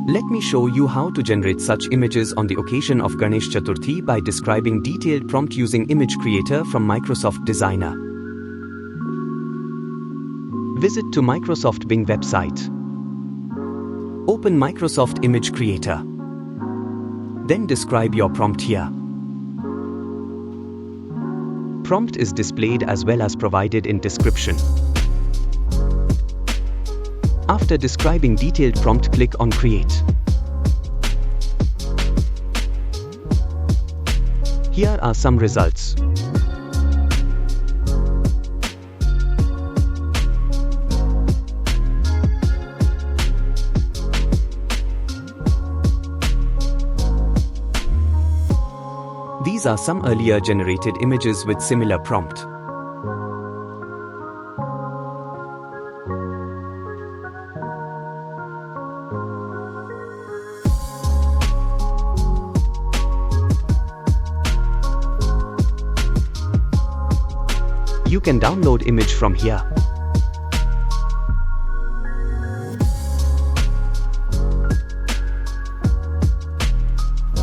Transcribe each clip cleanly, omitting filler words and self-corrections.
Let me show you how to generate such images on the occasion of Ganesh Chaturthi by describing detailed prompt using Image Creator from Microsoft Designer. Visit to Microsoft Bing website. Open Microsoft Image Creator. Then describe your prompt here. Prompt is displayed as well as provided in description. After describing detailed prompt, click on Create. Here are some results. These are some earlier generated images with similar prompt. You can download image from here.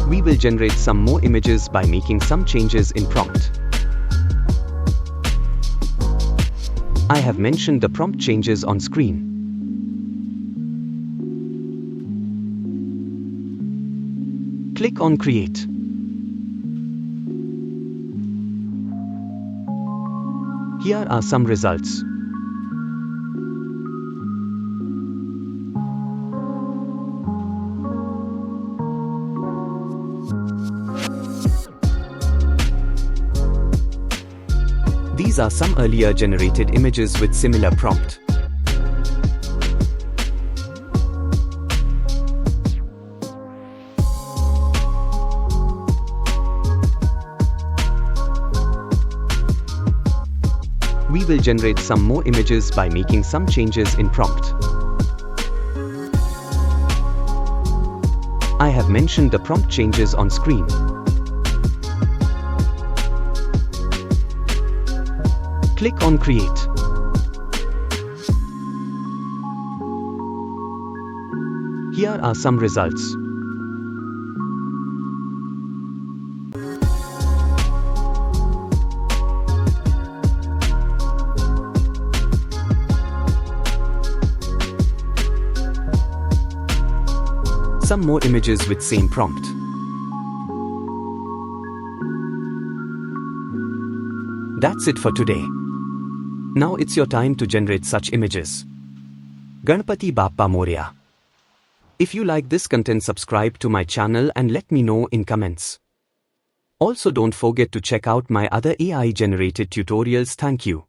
We will generate some more images by making some changes in prompt. I have mentioned the prompt changes on screen. Click on Create. Here are some results. These are some earlier generated images with similar prompt. We will generate some more images by making some changes in prompt. I have mentioned the prompt changes on screen. Click on Create. Here are some results. Some more images with same prompt. That's it for today. Now it's your time to generate such images. Ganpati Bappa Moria. If you like this content, subscribe to my channel and let me know in comments. Also, don't forget to check out my other AI generated tutorials. Thank you.